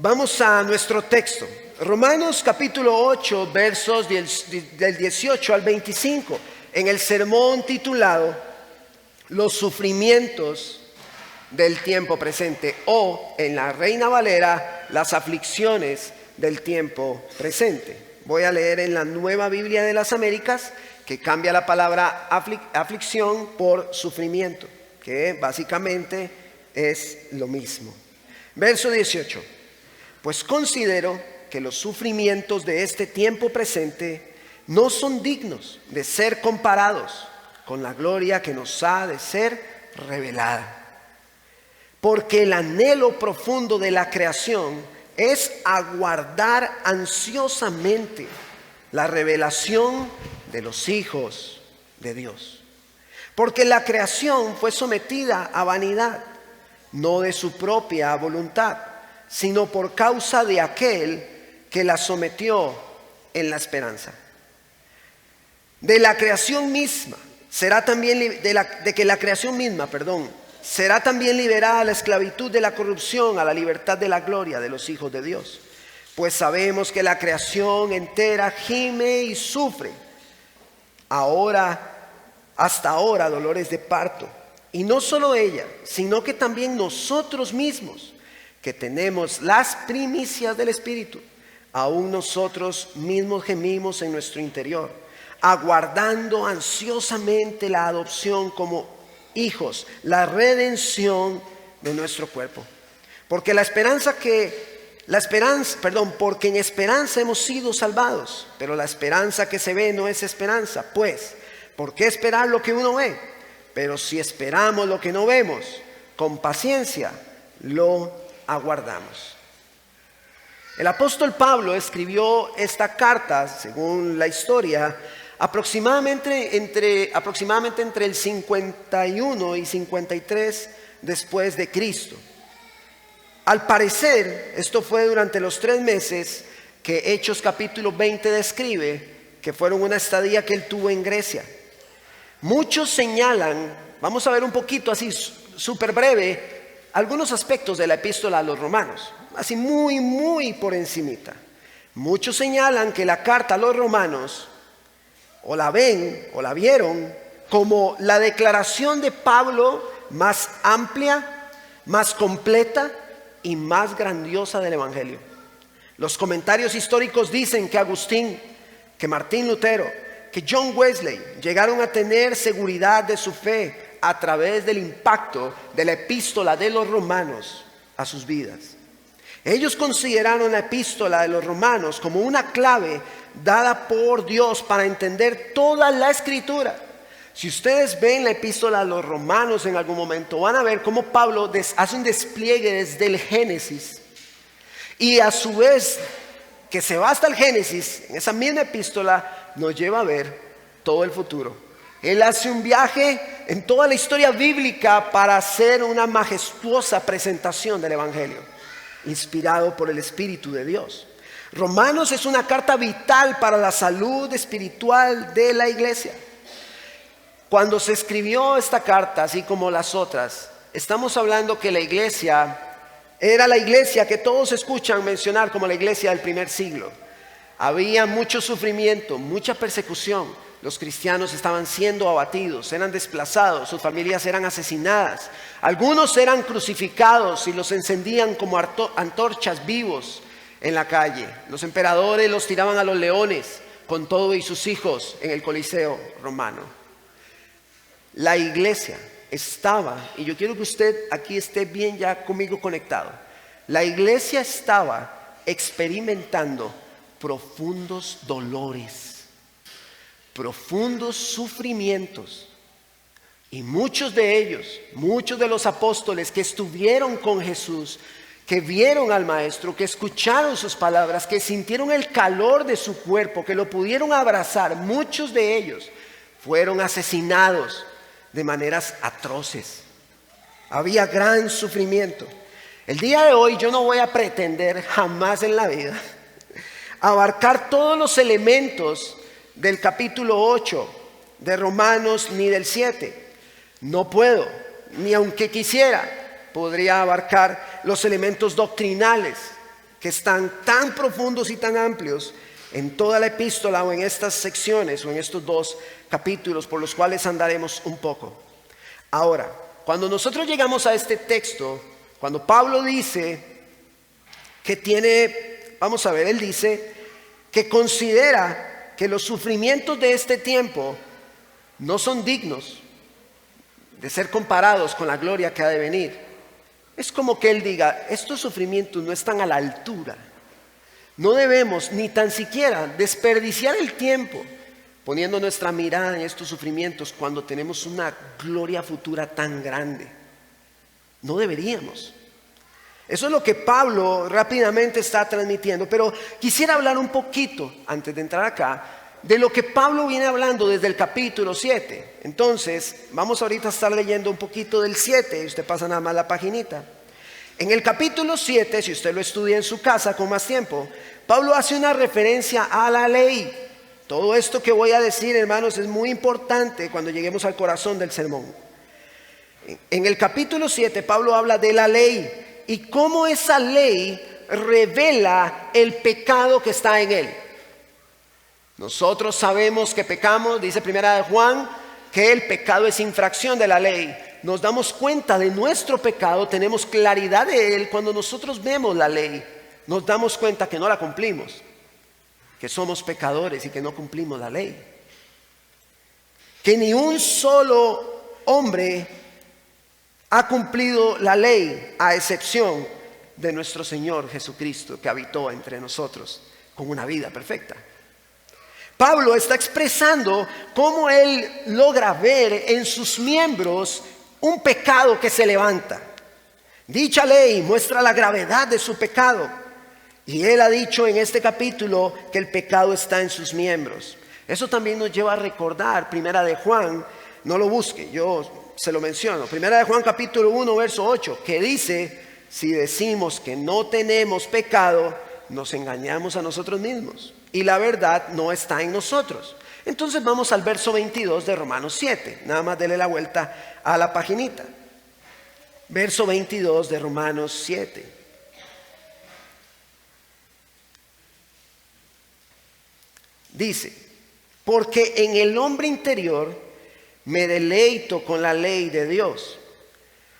Vamos a nuestro texto. Romanos capítulo 8, versos del 18 al 25. En el sermón titulado Los sufrimientos del tiempo presente, o en la Reina Valera, las aflicciones del tiempo presente. Voy a leer en la Nueva Biblia de las Américas, que cambia la palabra aflicción por sufrimiento, que básicamente es lo mismo. Verso 18. Pues considero que los sufrimientos de este tiempo presente no son dignos de ser comparados con la gloria que nos ha de ser revelada. Porque el anhelo profundo de la creación es aguardar ansiosamente la revelación de los hijos de Dios. Porque la creación fue sometida a vanidad, no de su propia voluntad, sino por causa de aquel que la sometió en la esperanza. De la creación misma será también será también liberada a la esclavitud de la corrupción, a la libertad de la gloria de los hijos de Dios. Pues sabemos que la creación entera gime y sufre hasta ahora dolores de parto. Y no solo ella, sino que también nosotros mismos, que tenemos las primicias del Espíritu, aún nosotros mismos gemimos en nuestro interior, aguardando ansiosamente la adopción como hijos, la redención de nuestro cuerpo. Porque porque en esperanza hemos sido salvados. Pero la esperanza que se ve no es esperanza. Pues, ¿por qué esperar lo que uno ve? Pero si esperamos lo que no vemos, con paciencia lo aguardamos. El apóstol Pablo escribió esta carta, según la historia, aproximadamente entre el 51 y 53 después de Cristo. Al parecer, esto fue durante los 3 meses que Hechos capítulo 20 describe, que fueron una estadía que él tuvo en Grecia. Muchos señalan, vamos a ver un poquito así súper breve, algunos aspectos de la epístola a los romanos, así muy por encimita. Muchos señalan que la carta a los romanos o la ven o la vieron como la declaración de Pablo más amplia, más completa y más grandiosa del Evangelio. Los comentarios históricos dicen que Agustín, que Martín Lutero, que John Wesley llegaron a tener seguridad de su fe a través del impacto de la epístola de los romanos a sus vidas. Ellos consideraron la epístola de los romanos como una clave dada por Dios para entender toda la escritura. Si ustedes ven la epístola a los romanos en algún momento, van a ver cómo Pablo hace un despliegue desde el Génesis, y a su vez que se va hasta el Génesis, en esa misma epístola nos lleva a ver todo el futuro. Él hace un viaje en toda la historia bíblica para hacer una majestuosa presentación del Evangelio, inspirado por el Espíritu de Dios. Romanos es una carta vital para la salud espiritual de la iglesia. Cuando se escribió esta carta, así como las otras, estamos hablando que la iglesia era la iglesia que todos escuchan mencionar como la iglesia del primer siglo. Había mucho sufrimiento, mucha persecución. Los cristianos estaban siendo abatidos, eran desplazados, sus familias eran asesinadas. Algunos eran crucificados y los encendían como antorchas vivos en la calle. Los emperadores los tiraban a los leones con todo y sus hijos en el Coliseo romano. La iglesia estaba, y yo quiero que usted aquí esté bien ya conmigo conectado. La iglesia estaba experimentando profundos dolores, profundos sufrimientos. Y muchos de los apóstoles que estuvieron con Jesús, que vieron al Maestro, que escucharon sus palabras, que sintieron el calor de su cuerpo, que lo pudieron abrazar, muchos de ellos fueron asesinados de maneras atroces. Había gran sufrimiento. El día de hoy yo no voy a pretender jamás en la vida abarcar todos los elementos del capítulo 8 de Romanos ni del 7. No puedo, ni aunque quisiera, podría abarcar los elementos doctrinales que están tan profundos y tan amplios en toda la epístola o en estas secciones o en estos 2 capítulos por los cuales andaremos un poco. Ahora, cuando nosotros llegamos a este texto, cuando Pablo dice que vamos a ver, él dice que considera que los sufrimientos de este tiempo no son dignos de ser comparados con la gloria que ha de venir. Es como que él diga, estos sufrimientos no están a la altura. No debemos ni tan siquiera desperdiciar el tiempo poniendo nuestra mirada en estos sufrimientos cuando tenemos una gloria futura tan grande. No deberíamos. Eso es lo que Pablo rápidamente está transmitiendo, pero quisiera hablar un poquito, antes de entrar acá, de lo que Pablo viene hablando desde el capítulo 7. Entonces, vamos ahorita a estar leyendo un poquito del 7, y usted pasa nada más la paginita. En el capítulo 7, si usted lo estudia en su casa con más tiempo, Pablo hace una referencia a la ley. Todo esto que voy a decir, hermanos, es muy importante cuando lleguemos al corazón del sermón. En el capítulo 7, Pablo habla de la ley y cómo esa ley revela el pecado que está en él. Nosotros sabemos que pecamos, dice Primera de Juan, que el pecado es infracción de la ley. Nos damos cuenta de nuestro pecado, tenemos claridad de él cuando nosotros vemos la ley. Nos damos cuenta que no la cumplimos, que somos pecadores y que no cumplimos la ley. Que ni un solo hombre ha cumplido la ley, a excepción de nuestro Señor Jesucristo, que habitó entre nosotros con una vida perfecta. Pablo está expresando cómo él logra ver en sus miembros un pecado que se levanta. Dicha ley muestra la gravedad de su pecado. Y él ha dicho en este capítulo que el pecado está en sus miembros. Eso también nos lleva a recordar Primera de Juan, no lo busque, yo se lo menciono. Primera de Juan capítulo 1 verso 8, que dice, si decimos que no tenemos pecado, nos engañamos a nosotros mismos y la verdad no está en nosotros. Entonces vamos al verso 22 de Romanos 7, nada más dele la vuelta a la paginita. Verso 22 de Romanos 7. Dice, porque en el hombre interior me deleito con la ley de Dios,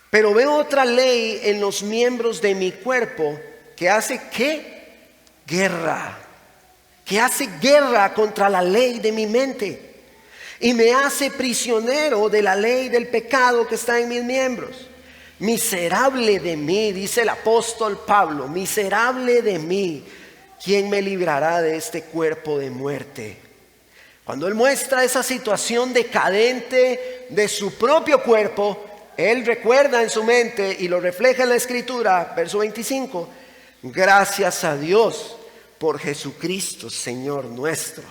pero veo otra ley en los miembros de mi cuerpo que hace ¿qué? Guerra. Que hace guerra contra la ley de mi mente y me hace prisionero de la ley del pecado que está en mis miembros. Miserable de mí, dice el apóstol Pablo, miserable de mí, ¿quién me librará de este cuerpo de muerte? Cuando él muestra esa situación decadente de su propio cuerpo, él recuerda en su mente y lo refleja en la escritura, verso 25, gracias a Dios por Jesucristo, Señor nuestro.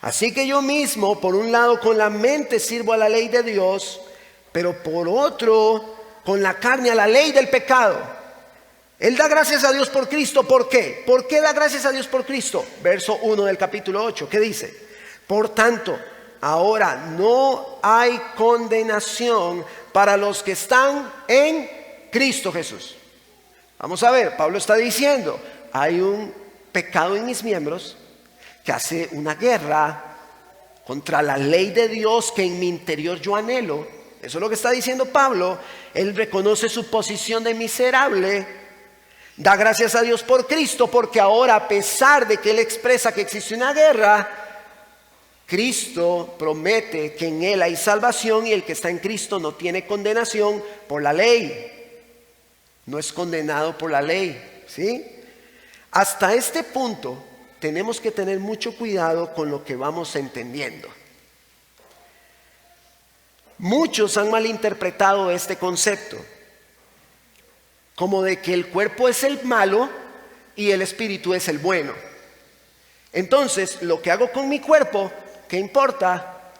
Así que yo mismo, por un lado, con la mente sirvo a la ley de Dios, pero por otro, con la carne a la ley del pecado. Él da gracias a Dios por Cristo. ¿Por qué? ¿Por qué da gracias a Dios por Cristo? Verso 1 del capítulo 8, ¿qué dice? Por tanto, ahora no hay condenación para los que están en Cristo Jesús. Vamos a ver, Pablo está diciendo, hay un pecado en mis miembros que hace una guerra contra la ley de Dios que en mi interior yo anhelo. Eso es lo que está diciendo Pablo. Él reconoce su posición de miserable, da gracias a Dios por Cristo, porque ahora, a pesar de que él expresa que existe una guerra, Cristo promete que en él hay salvación y el que está en Cristo no tiene condenación por la ley. No es condenado por la ley, ¿sí? Hasta este punto tenemos que tener mucho cuidado con lo que vamos entendiendo. Muchos han malinterpretado este concepto como de que el cuerpo es el malo y el espíritu es el bueno. Entonces, lo que hago con mi cuerpo, ¿qué importa?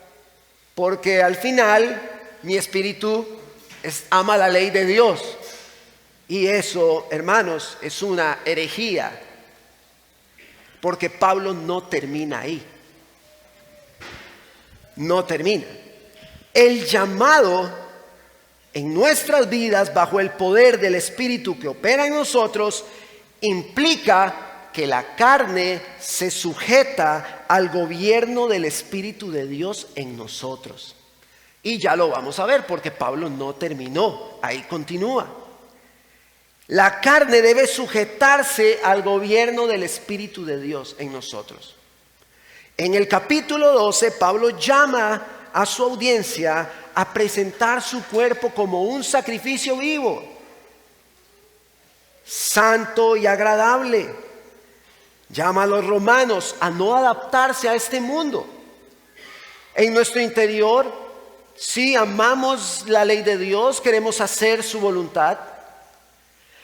Porque al final mi espíritu ama la ley de Dios. Y eso, hermanos, es una herejía. Porque Pablo no termina ahí. No termina. El llamado en nuestras vidas bajo el poder del Espíritu que opera en nosotros implica que la carne se sujeta al gobierno del Espíritu de Dios en nosotros. Y ya lo vamos a ver porque Pablo no terminó, ahí continúa. La carne debe sujetarse al gobierno del Espíritu de Dios en nosotros. En el capítulo 12, Pablo llama a su audiencia a presentar su cuerpo como un sacrificio vivo, santo y agradable. Llama a los romanos a no adaptarse a este mundo. En nuestro interior, sí amamos la ley de Dios, queremos hacer su voluntad.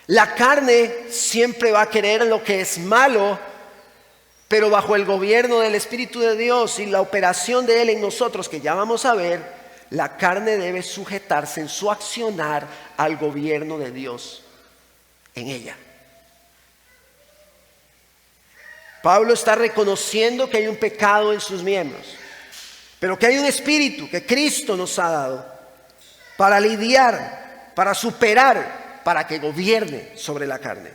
La carne siempre va a querer lo que es malo, pero bajo el gobierno del Espíritu de Dios y la operación de Él en nosotros, que ya vamos a ver, la carne debe sujetarse en su accionar al gobierno de Dios en ella. Pablo está reconociendo que hay un pecado en sus miembros, pero que hay un espíritu que Cristo nos ha dado para lidiar, para superar, para que gobierne sobre la carne.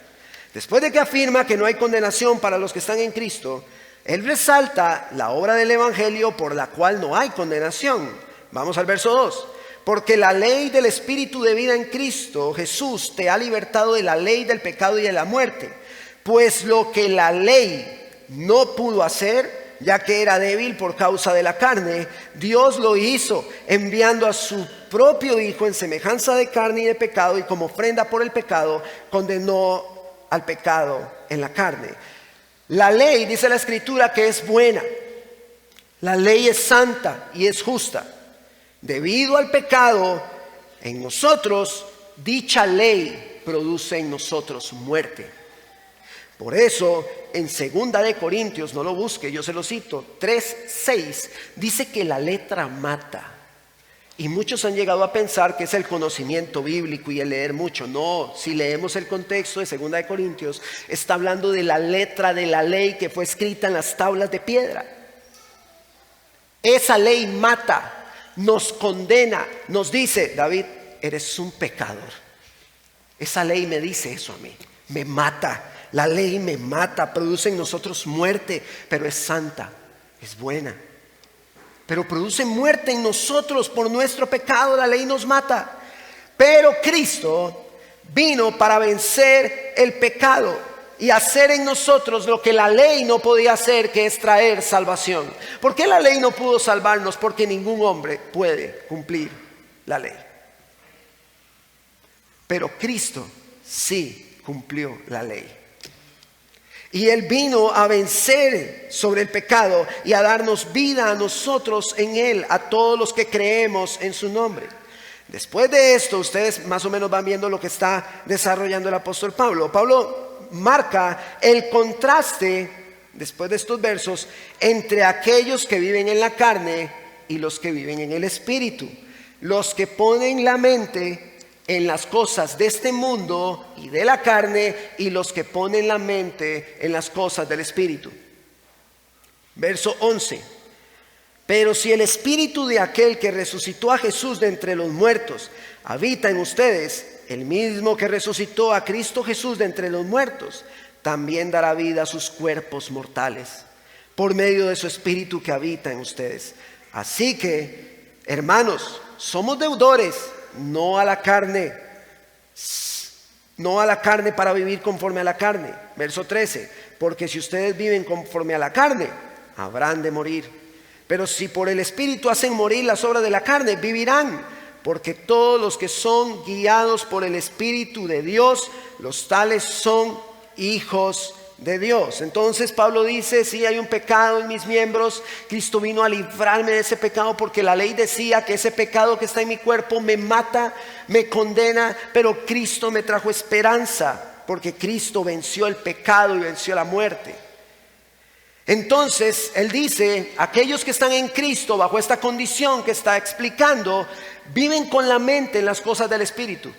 Después de que afirma que no hay condenación para los que están en Cristo, él resalta la obra del Evangelio por la cual no hay condenación. Vamos al verso 2. Porque la ley del Espíritu de vida en Cristo Jesús te ha libertado de la ley del pecado y de la muerte. Pues lo que la ley no pudo hacer, ya que era débil por causa de la carne, Dios lo hizo, enviando a su propio Hijo en semejanza de carne y de pecado, y como ofrenda por el pecado, condenó al pecado en la carne. La ley, dice la Escritura, que es buena. La ley es santa y es justa. Debido al pecado en nosotros, dicha ley produce en nosotros muerte. Por eso, en 2 de Corintios, no lo busque, yo se lo cito, 3:6, dice que la letra mata. Y muchos han llegado a pensar que es el conocimiento bíblico y el leer mucho. No, si leemos el contexto de 2 de Corintios, está hablando de la letra de la ley que fue escrita en las tablas de piedra. Esa ley mata, nos condena, nos dice: David, eres un pecador. Esa ley me dice eso a mí, me mata. La ley me mata, produce en nosotros muerte, pero es santa, es buena. Pero produce muerte en nosotros por nuestro pecado, la ley nos mata. Pero Cristo vino para vencer el pecado y hacer en nosotros lo que la ley no podía hacer, que es traer salvación. ¿Por qué la ley no pudo salvarnos? Porque ningún hombre puede cumplir la ley. Pero Cristo sí cumplió la ley. Y Él vino a vencer sobre el pecado y a darnos vida a nosotros en Él, a todos los que creemos en su nombre. Después de esto, ustedes más o menos van viendo lo que está desarrollando el apóstol Pablo. Pablo marca el contraste, después de estos versos, entre aquellos que viven en la carne y los que viven en el Espíritu. Los que ponen la mente en las cosas de este mundo y de la carne, y los que ponen la mente en las cosas del Espíritu. Verso 11. Pero si el Espíritu de aquel que resucitó a Jesús de entre los muertos habita en ustedes, el mismo que resucitó a Cristo Jesús de entre los muertos, también dará vida a sus cuerpos mortales, por medio de su Espíritu que habita en ustedes. Así que, hermanos, somos deudores, no a la carne para vivir conforme a la carne. Verso 13. Porque si ustedes viven conforme a la carne, habrán de morir. Pero si por el Espíritu hacen morir las obras de la carne, vivirán. Porque todos los que son guiados por el Espíritu de Dios, los tales son hijos de Dios. Entonces Pablo dice: sí, hay un pecado en mis miembros. Cristo vino a librarme de ese pecado, porque la ley decía que ese pecado que está en mi cuerpo me mata, me condena, pero Cristo me trajo esperanza, porque Cristo venció el pecado y venció la muerte. Entonces él dice: aquellos que están en Cristo bajo esta condición que está explicando, viven con la mente en las cosas del Espíritu,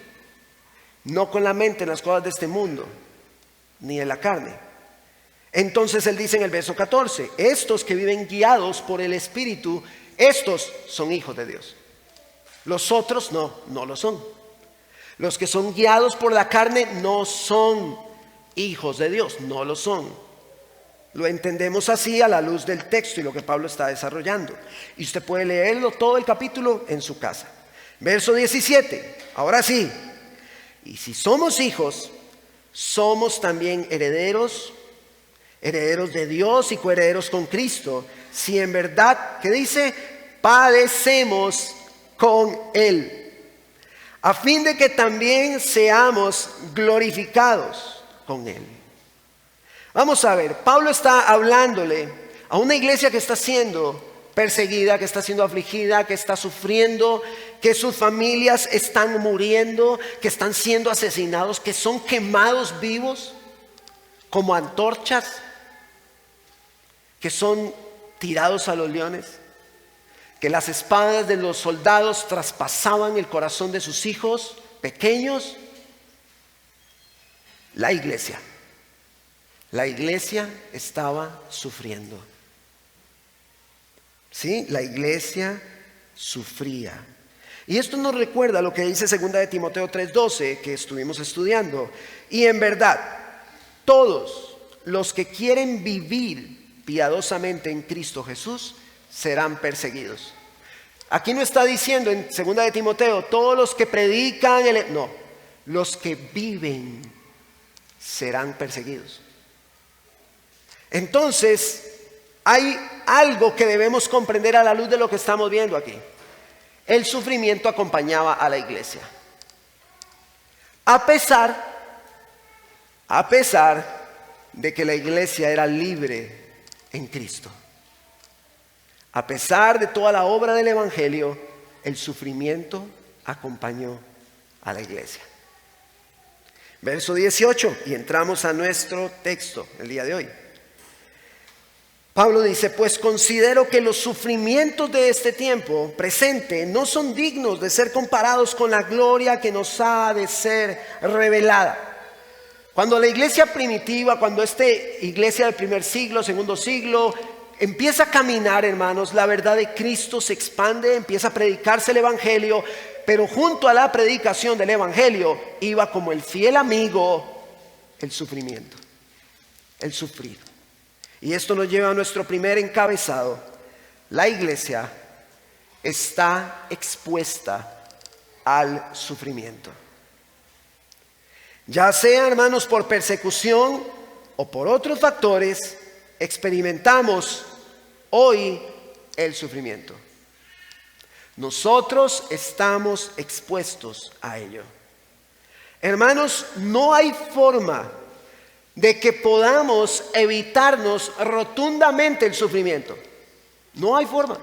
no con la mente en las cosas de este mundo, ni en la carne. Entonces él dice en el verso 14: estos que viven guiados por el Espíritu, estos son hijos de Dios. Los otros no lo son. Los que son guiados por la carne no son hijos de Dios, no lo son. Lo entendemos así a la luz del texto y lo que Pablo está desarrollando. Y usted puede leerlo todo el capítulo en su casa. Verso 17, ahora sí. Y si somos hijos, somos también herederos, herederos de Dios y coherederos con Cristo. Si en verdad, ¿qué dice? Padecemos con Él, a fin de que también seamos glorificados con Él. Vamos a ver, Pablo está hablándole a una iglesia que está siendo perseguida, que está siendo afligida, que está sufriendo, que sus familias están muriendo, que están siendo asesinados, que son quemados vivos como antorchas, que son tirados a los leones, que las espadas de los soldados traspasaban el corazón de sus hijos pequeños. La iglesia estaba sufriendo. ¿Sí? La iglesia sufría. Y esto nos recuerda lo que dice 2 de Timoteo 3:12 que estuvimos estudiando. Y en verdad, todos los que quieren vivir piadosamente en Cristo Jesús serán perseguidos. Aquí no está diciendo en 2 de Timoteo, todos los que predican, no, los que viven serán perseguidos. Entonces, hay algo que debemos comprender a la luz de lo que estamos viendo aquí. El sufrimiento acompañaba a la iglesia. A pesar de que la iglesia era libre en Cristo. A pesar de toda la obra del Evangelio, el sufrimiento acompañó a la iglesia. Verso 18, y entramos a nuestro texto el día de hoy. Pablo dice, pues considero que los sufrimientos de este tiempo presente no son dignos de ser comparados con la gloria que nos ha de ser revelada. Cuando la iglesia primitiva, cuando esta iglesia del primer siglo, segundo siglo, empieza a caminar, hermanos, la verdad de Cristo se expande, empieza a predicarse el Evangelio, pero junto a la predicación del Evangelio iba como el fiel amigo el sufrimiento, el sufrir. Y esto nos lleva a nuestro primer encabezado. La iglesia está expuesta al sufrimiento. Ya sea, hermanos, por persecución o por otros factores, experimentamos hoy el sufrimiento. Nosotros estamos expuestos a ello. Hermanos, no hay forma de que podamos evitarnos rotundamente el sufrimiento. No hay forma.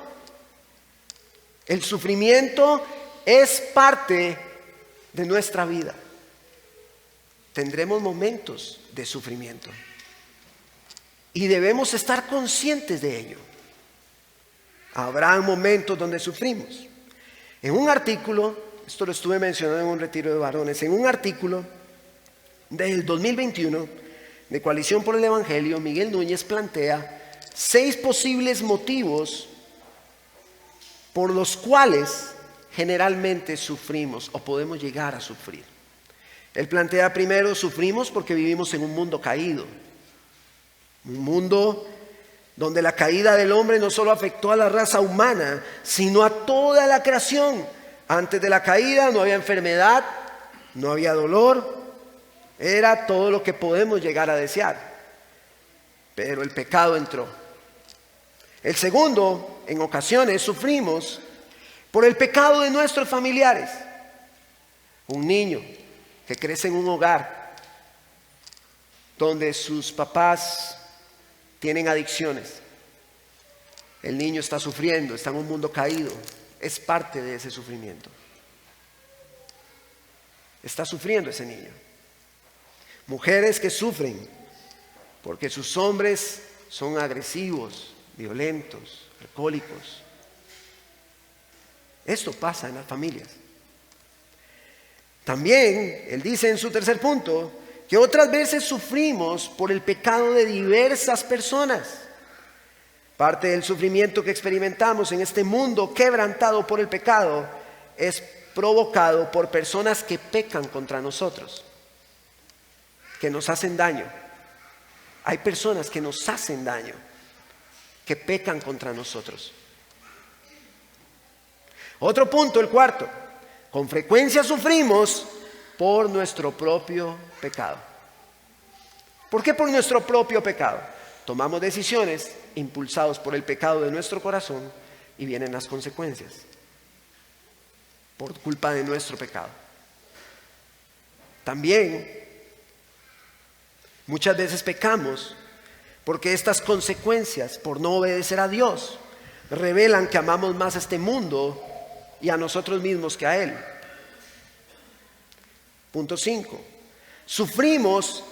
El sufrimiento es parte de nuestra vida. Tendremos momentos de sufrimiento y debemos estar conscientes de ello. Habrá momentos donde sufrimos. En un artículo, esto lo estuve mencionando en un retiro de varones, en un artículo del 2021 de Coalición por el Evangelio, Miguel Núñez plantea 6 posibles motivos por los cuales generalmente sufrimos o podemos llegar a sufrir. Él plantea primero, sufrimos porque vivimos en un mundo caído. Un mundo donde la caída del hombre no solo afectó a la raza humana, sino a toda la creación. Antes de la caída no había enfermedad, no había dolor, era todo lo que podemos llegar a desear. Pero el pecado entró. El segundo, en ocasiones sufrimos por el pecado de nuestros familiares. Un niño que crece en un hogar donde sus papás tienen adicciones. El niño está sufriendo, está en un mundo caído. Es parte de ese sufrimiento. Está sufriendo ese niño. Mujeres que sufren porque sus hombres son agresivos, violentos, alcohólicos. Esto pasa en las familias. También, él dice en su tercer punto, que otras veces sufrimos por el pecado de diversas personas. Parte del sufrimiento que experimentamos en este mundo quebrantado por el pecado es provocado por personas que pecan contra nosotros. que nos hacen daño. Hay personas que nos hacen daño, que pecan contra nosotros. Otro punto, el cuarto. Con frecuencia sufrimos por nuestro propio pecado. ¿Por qué por nuestro propio pecado? Tomamos decisiones impulsados por el pecado de nuestro corazón y vienen las consecuencias por culpa de nuestro pecado. También muchas veces pecamos porque estas consecuencias por no obedecer a Dios revelan que amamos más a este mundo y a nosotros mismos que a Él. Punto 5. Sufrimos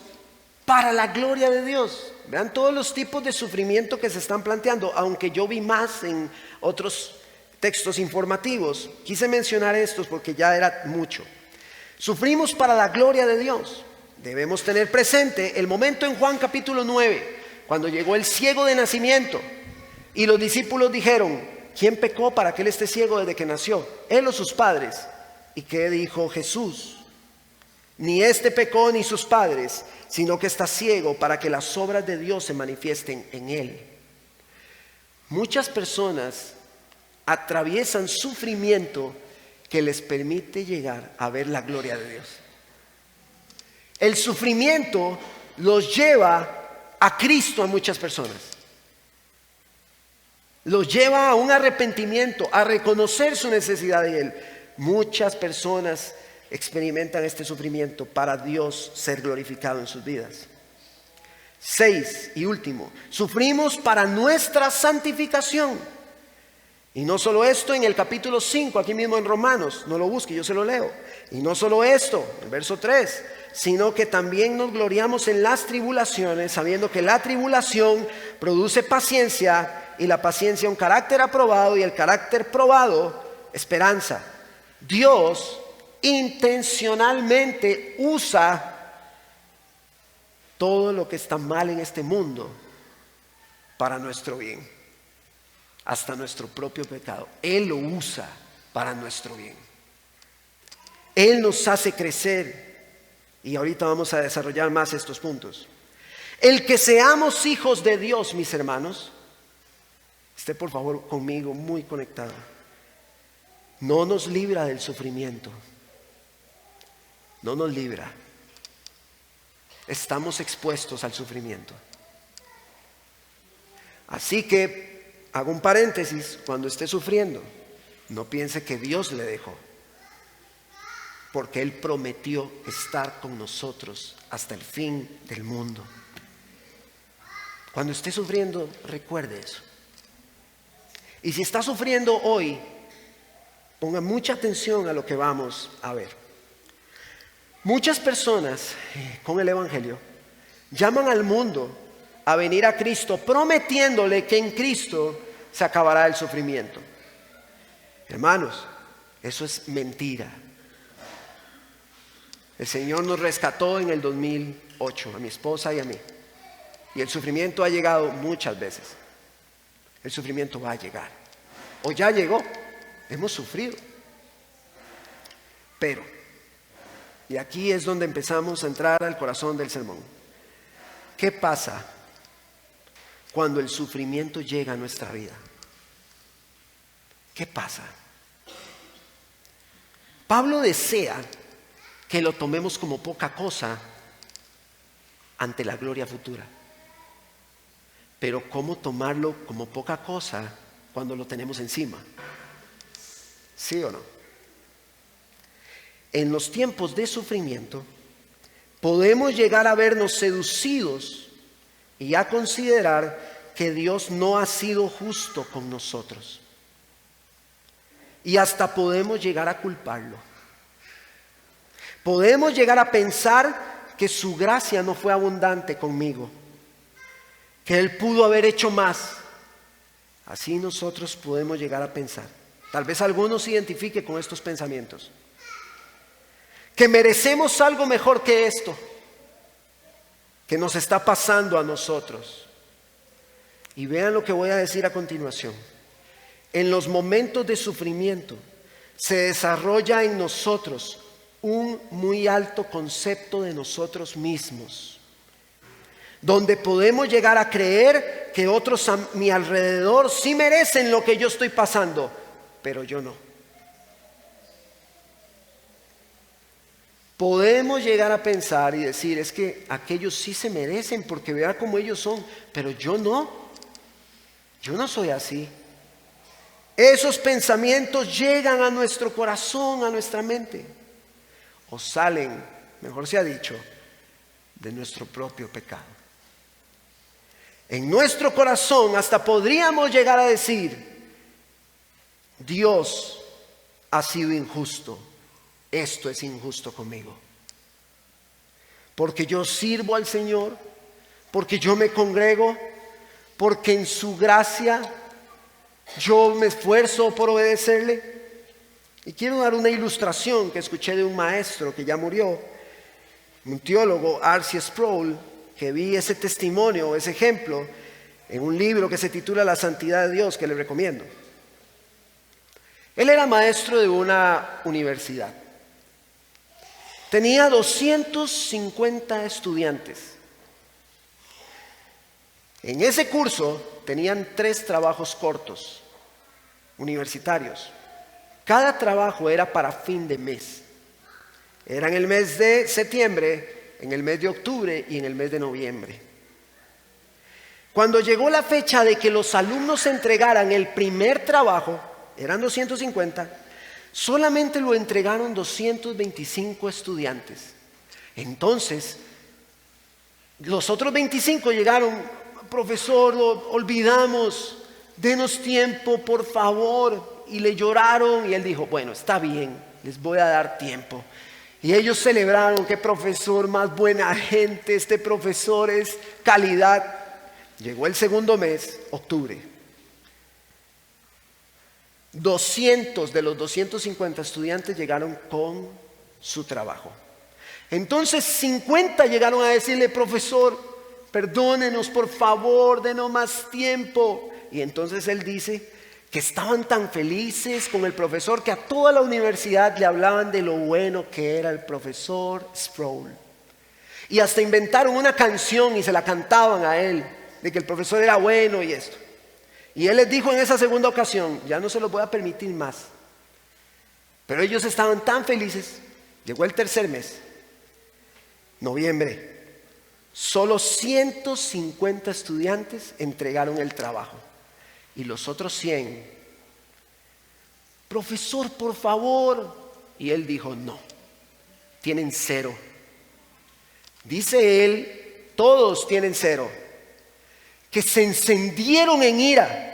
para la gloria de Dios. Vean todos los tipos de sufrimiento que se están planteando, aunque yo vi más en otros textos informativos. Quise mencionar estos porque ya era mucho. Sufrimos para la gloria de Dios. Debemos tener presente el momento en Juan capítulo 9, cuando llegó el ciego de nacimiento y los discípulos dijeron: ¿quién pecó para que él esté ciego desde que nació? ¿Él o sus padres? ¿Y qué dijo Jesús? Ni este pecó ni sus padres, sino que está ciego para que las obras de Dios se manifiesten en él. Muchas personas atraviesan sufrimiento que les permite llegar a ver la gloria de Dios. El sufrimiento los lleva a Cristo a muchas personas. Los lleva a un arrepentimiento, a reconocer su necesidad de Él. Muchas personas experimentan este sufrimiento para Dios ser glorificado en sus vidas. 6 y último, sufrimos para nuestra santificación. Y no solo esto, en el capítulo 5, aquí mismo en Romanos, no lo busque, yo se lo leo. Y no solo esto, el verso 3, sino que también nos gloriamos en las tribulaciones, sabiendo que la tribulación produce paciencia, y la paciencia un carácter aprobado, y el carácter probado, esperanza. Dios intencionalmente usa todo lo que está mal en este mundo para nuestro bien, hasta nuestro propio pecado. Él lo usa para nuestro bien. Él nos hace crecer, y ahorita vamos a desarrollar más estos puntos. El que seamos hijos de Dios, mis hermanos, esté por favor conmigo muy conectado, no nos libra del sufrimiento. No nos libra. Estamos expuestos al sufrimiento. Así que hago un paréntesis: cuando esté sufriendo, no piense que Dios le dejó, porque Él prometió estar con nosotros hasta el fin del mundo. Cuando esté sufriendo, recuerde eso. Y si está sufriendo hoy, ponga mucha atención a lo que vamos a ver. Muchas personas con el Evangelio llaman al mundo a venir a Cristo, prometiéndole que en Cristo se acabará el sufrimiento. Hermanos, eso es mentira. El Señor nos rescató en el 2008, a mi esposa y a mí. Y el sufrimiento ha llegado muchas veces. El sufrimiento va a llegar. O ya llegó. Hemos sufrido. Pero, y aquí es donde empezamos a entrar al corazón del sermón. ¿Qué pasa cuando el sufrimiento llega a nuestra vida? ¿Qué pasa? Pablo desea que lo tomemos como poca cosa ante la gloria futura. Pero ¿cómo tomarlo como poca cosa cuando lo tenemos encima? ¿Sí o no? En los tiempos de sufrimiento podemos llegar a vernos seducidos y a considerar que Dios no ha sido justo con nosotros. Y hasta podemos llegar a culparlo. Podemos llegar a pensar que su gracia no fue abundante conmigo, que Él pudo haber hecho más. Así nosotros podemos llegar a pensar. Tal vez algunos se identifiquen con estos pensamientos. Que merecemos algo mejor que esto que nos está pasando a nosotros. Y vean lo que voy a decir a continuación. En los momentos de sufrimiento se desarrolla en nosotros un muy alto concepto de nosotros mismos, donde podemos llegar a creer que otros a mi alrededor sí merecen lo que yo estoy pasando, pero yo no. Podemos llegar a pensar y decir, es que aquellos sí se merecen porque vea cómo ellos son, pero yo no soy así. Esos pensamientos llegan a nuestro corazón, a nuestra mente, o salen, mejor se ha dicho, de nuestro propio pecado. En nuestro corazón hasta podríamos llegar a decir, Dios ha sido injusto, esto es injusto conmigo. Porque yo sirvo al Señor, porque yo me congrego, porque en su gracia yo me esfuerzo por obedecerle. Y quiero dar una ilustración que escuché de un maestro que ya murió, un teólogo, R.C. Sproul, que vi ese testimonio, ese ejemplo, en un libro que se titula La Santidad de Dios, que le recomiendo. Él era maestro de una universidad. Tenía 250 estudiantes. En ese curso tenían 3 trabajos cortos, universitarios. Cada trabajo era para fin de mes. Era en el mes de septiembre, en el mes de octubre y en el mes de noviembre. Cuando llegó la fecha de que los alumnos entregaran el primer trabajo, eran 250, solamente lo entregaron 225 estudiantes. Entonces, los otros 25 llegaron, profesor, lo olvidamos, denos tiempo, por favor. Y le lloraron y él dijo, bueno, está bien, les voy a dar tiempo. Y ellos celebraron, qué profesor más buena gente, este profesor es calidad. Llegó el segundo mes, octubre. 200 de los 250 estudiantes llegaron con su trabajo. Entonces 50 llegaron a decirle, profesor, perdónenos por favor, denos más tiempo. Y entonces él dice que estaban tan felices con el profesor que a toda la universidad le hablaban de lo bueno que era el profesor Sproul. Y hasta inventaron una canción y se la cantaban a él, de que el profesor era bueno y esto. Y él les dijo en esa segunda ocasión, ya no se los voy a permitir más. Pero ellos estaban tan felices. Llegó el tercer mes, noviembre. Solo 150 estudiantes entregaron el trabajo. Y los otros 100, profesor, por favor. Y él dijo, no, tienen 0. Dice él, todos tienen 0. Que se encendieron en ira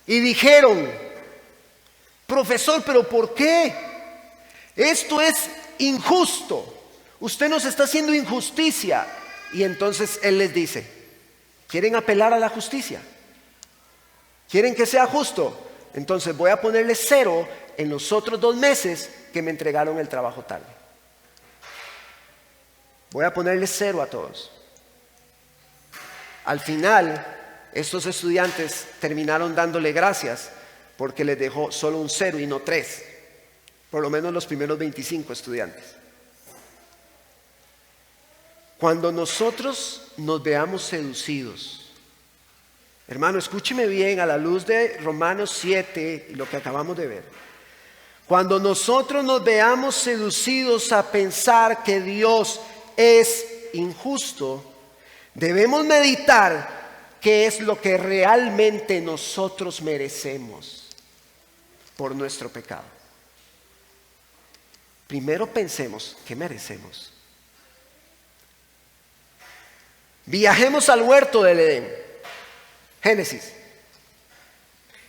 y dijeron, profesor, ¿pero por qué? Esto es injusto. Usted nos está haciendo injusticia. Y entonces él les dice, ¿quieren apelar a la justicia? ¿Quieren que sea justo? Entonces voy a ponerle 0 en los otros 2 meses que me entregaron el trabajo tarde. Voy a ponerle 0 a todos. Al final, estos estudiantes terminaron dándole gracias porque les dejó solo un 0 y no 3. Por lo menos los primeros 25 estudiantes. Cuando nosotros nos veamos seducidos, hermano, escúcheme bien a la luz de Romanos 7 y lo que acabamos de ver. Cuando nosotros nos veamos seducidos a pensar que Dios es injusto, debemos meditar qué es lo que realmente nosotros merecemos por nuestro pecado. Primero pensemos, ¿qué merecemos? Viajemos al huerto del Edén, Génesis,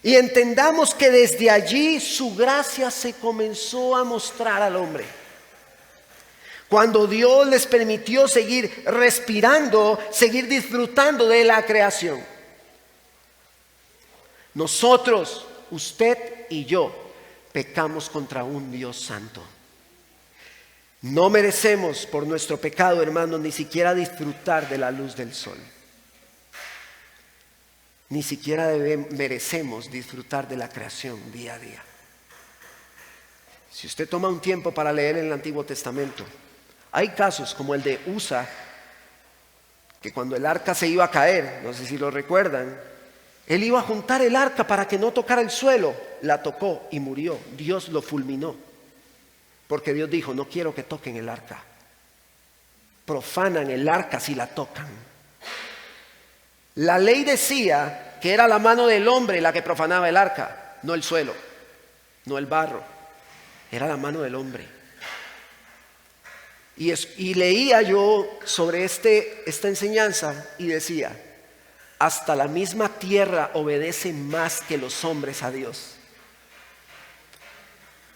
y entendamos que desde allí su gracia se comenzó a mostrar al hombre. Cuando Dios les permitió seguir respirando, seguir disfrutando de la creación. Nosotros, usted y yo, pecamos contra un Dios santo. No merecemos por nuestro pecado, hermanos, ni siquiera disfrutar de la luz del sol. Ni siquiera merecemos disfrutar de la creación día a día. Si usted toma un tiempo para leer el Antiguo Testamento, hay casos como el de Usa, que cuando el arca se iba a caer, no sé si lo recuerdan, él iba a juntar el arca para que no tocara el suelo, la tocó y murió. Dios lo fulminó, porque Dios dijo: no quiero que toquen el arca. Profanan el arca si la tocan. La ley decía que era la mano del hombre la que profanaba el arca, no el suelo, no el barro. Era la mano del hombre. Y leía yo sobre esta enseñanza y decía: hasta la misma tierra obedece más que los hombres a Dios.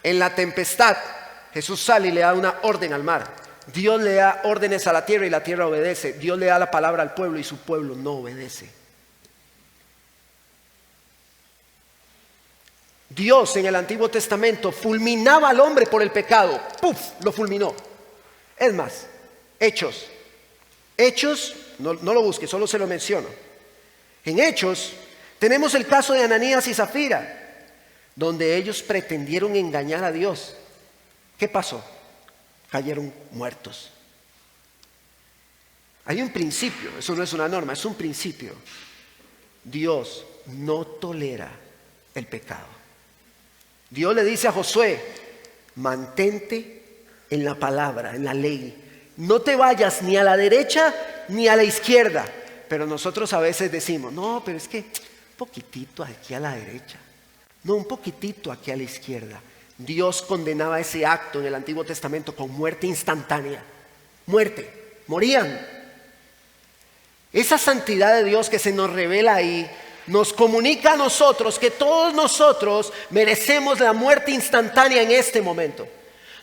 En la tempestad, Jesús sale y le da una orden al mar. Dios le da órdenes a la tierra y la tierra obedece. Dios le da la palabra al pueblo y su pueblo no obedece. Dios en el Antiguo Testamento fulminaba al hombre por el pecado. ¡Puf! Lo fulminó. Es más, Hechos, no lo busque, solo se lo menciono. En Hechos tenemos el caso de Ananías y Zafira, donde ellos pretendieron engañar a Dios. ¿Qué pasó? Cayeron muertos. Hay un principio, eso no es una norma, es un principio. Dios no tolera el pecado. Dios le dice a Josué: mantente en la palabra, en la ley. No te vayas ni a la derecha ni a la izquierda. Pero nosotros a veces decimos: no, pero es que un poquitito aquí a la derecha, no, un poquitito aquí a la izquierda. Dios condenaba ese acto en el Antiguo Testamento con muerte instantánea. Muerte, morían. Esa santidad de Dios que se nos revela ahí nos comunica a nosotros que todos nosotros merecemos la muerte instantánea en este momento.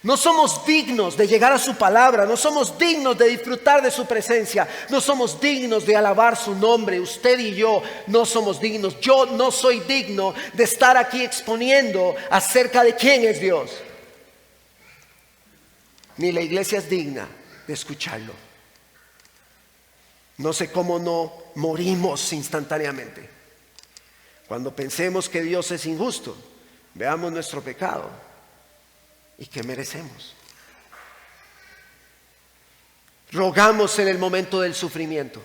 No somos dignos de llegar a su palabra, no somos dignos de disfrutar de su presencia, no somos dignos de alabar su nombre. Usted y yo no somos dignos. Yo no soy digno de estar aquí exponiendo acerca de quién es Dios. Ni la iglesia es digna de escucharlo. No sé cómo no morimos instantáneamente. Cuando pensemos que Dios es injusto, veamos nuestro pecado y qué merecemos. Rogamos en el momento del sufrimiento.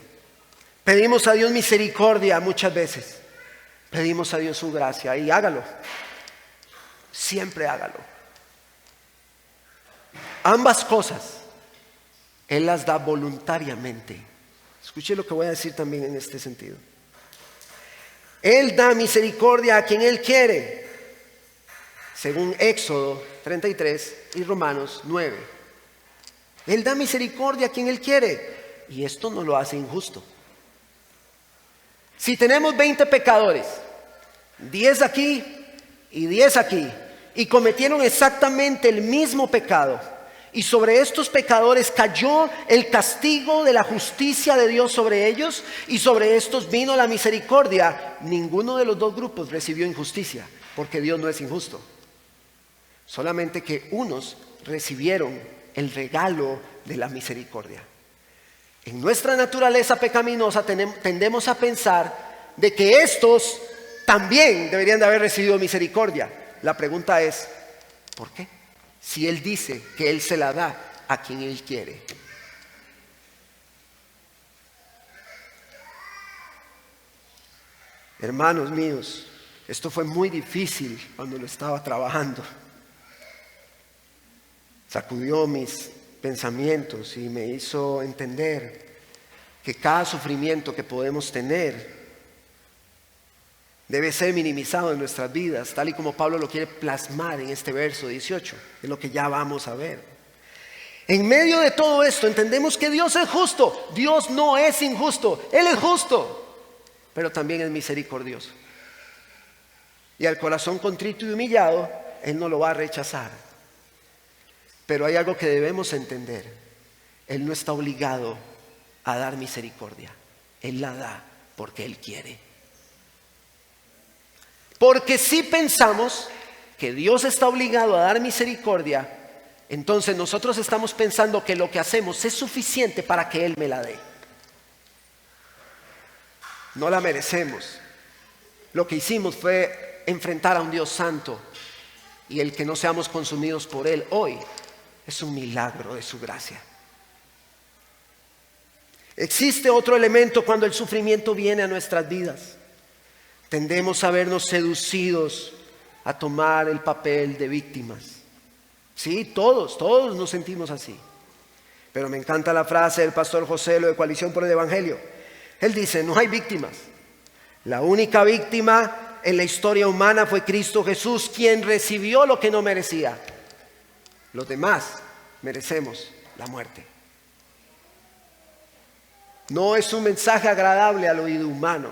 Pedimos a Dios misericordia muchas veces. Pedimos a Dios su gracia y hágalo. Siempre hágalo. Ambas cosas Él las da voluntariamente. Escuche lo que voy a decir también en este sentido. Él da misericordia a quien Él quiere, según Éxodo 33 y Romanos 9. Él da misericordia a quien Él quiere, y esto no lo hace injusto. Si tenemos 20 pecadores, 10 aquí y 10 aquí, y cometieron exactamente el mismo pecado, y sobre estos pecadores cayó el castigo de la justicia de Dios sobre ellos, y sobre estos vino la misericordia, ninguno de los dos grupos recibió injusticia, porque Dios no es injusto. Solamente que unos recibieron el regalo de la misericordia. En nuestra naturaleza pecaminosa tendemos a pensar de que estos también deberían de haber recibido misericordia. La pregunta es, ¿por qué? Si Él dice que Él se la da a quien Él quiere. Hermanos míos, esto fue muy difícil cuando lo estaba trabajando. Sacudió mis pensamientos y me hizo entender que cada sufrimiento que podemos tener debe ser minimizado en nuestras vidas, tal y como Pablo lo quiere plasmar en este verso 18, es lo que ya vamos a ver. En medio de todo esto entendemos que Dios es justo. Dios no es injusto, Él es justo, pero también es misericordioso. Y al corazón contrito y humillado, Él no lo va a rechazar. Pero hay algo que debemos entender: Él no está obligado a dar misericordia, Él la da porque Él quiere. Porque si pensamos que Dios está obligado a dar misericordia, entonces nosotros estamos pensando que lo que hacemos es suficiente para que Él me la dé. No la merecemos. Lo que hicimos fue enfrentar a un Dios santo y el que no seamos consumidos por Él hoy es un milagro de su gracia. Existe otro elemento cuando el sufrimiento viene a nuestras vidas. Tendemos a vernos seducidos a tomar el papel de víctimas. Sí, todos nos sentimos así. Pero me encanta la frase del pastor José Lo de Coalición por el Evangelio. Él dice, no hay víctimas. La única víctima en la historia humana fue Cristo Jesús, quien recibió lo que no merecía. Los demás merecemos la muerte. No es un mensaje agradable al oído humano.